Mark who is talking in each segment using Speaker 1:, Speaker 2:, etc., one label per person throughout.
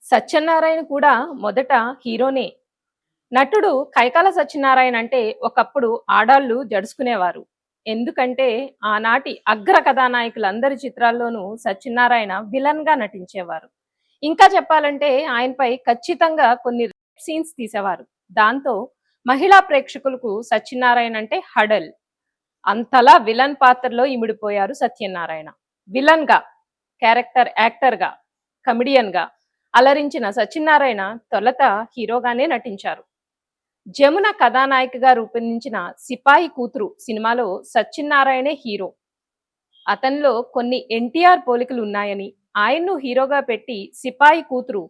Speaker 1: సత్యనారాయణ కూడా మొదట హీరోనే. నటుడు కైకాల సత్యనారాయణ అంటే ఒకప్పుడు ఆడాళ్ళు జడుసుకునేవారు. ఎందుకంటే ఆనాటి అగ్ర కథానాయకులందరి చిత్రాల్లోనూ సత్యనారాయణ విలన్‌గా నటించేవారు. ఇంకా చెప్పాలంటే ఆయనపై ఖచ్చితంగా కొన్ని సీన్స్ తీసేవారు. దాంతో మహిళా ప్రేక్షకులకు సత్యనారాయణ అంటే హడల్. అంతలా విలన్ పాత్రలో ఇమిడిపోయారు సత్యనారాయణ. విలన్‌గా, యాక్టర్‌గా, కమెడియన్‌గా అలరించిన సత్యనారాయణ తొలుత హీరోగానే నటించారు. జమున కథానాయికగా రూపొందించిన 'సిపాయి కూతురు' సినిమాలో సత్యనారాయణే హీరో. అతనిలో కొన్ని ఎన్టీఆర్ పోలికలు ఉన్నాయని, ఆయన్ను హీరోగా పెట్టి 'సిపాయి కూతురు'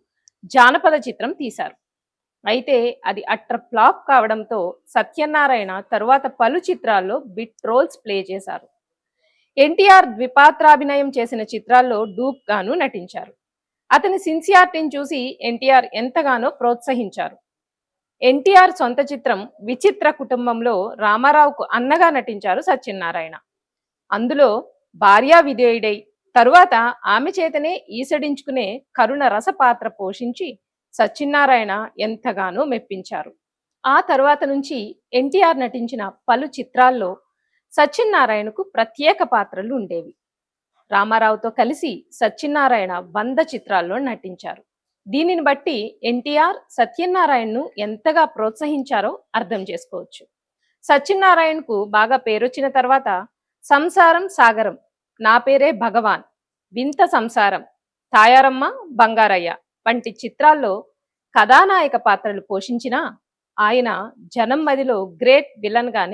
Speaker 1: జానపద చిత్రం తీశారు. అయితే అది అట్టర్ ఫ్లాప్ కావడంతో సత్యనారాయణ తరువాత పలు చిత్రాల్లో బిట్ రోల్స్ ప్లే చేశారు. ఎన్టీఆర్ ద్విపాత్రాభినయం చేసిన చిత్రాల్లో డూప్ గాను నటించారు. అతని సిన్సియారిటీని చూసి ఎన్టీఆర్ ఎంతగానో ప్రోత్సహించారు. ఎన్టీఆర్ సొంత చిత్రం 'విచిత్ర కుటుంబంలో' రామారావుకు అన్నగా నటించారు సత్యనారాయణ. అందులో భార్యా విధేయుడై తరువాత ఆమె చేతనే ఈసడించుకునే కరుణ రస పాత్ర పోషించి సత్యనారాయణ ఎంతగానో మెప్పించారు. ఆ తరువాత నుంచి ఎన్టీఆర్ నటించిన పలు చిత్రాల్లో సత్యనారాయణకు ప్రత్యేక పాత్రలు ఉండేవి. రామారావుతో కలిసి సత్యనారాయణ 100 చిత్రాల్లో నటించారు. దీనిని బట్టి ఎన్టీఆర్ సత్యనారాయణను ఎంతగా ప్రోత్సహించారో అర్థం చేసుకోవచ్చు. సత్యనారాయణకు బాగా పేరొచ్చిన తర్వాత 'సంసారం సాగరం', 'నా పేరే భగవాన్', 'వింత సంసారం', 'తాయారమ్మ బంగారయ్య' వంటి చిత్రాల్లో కథానాయక పాత్రలు పోషించినా ఆయన జనం మదిలో గ్రేట్ విలన్ గానే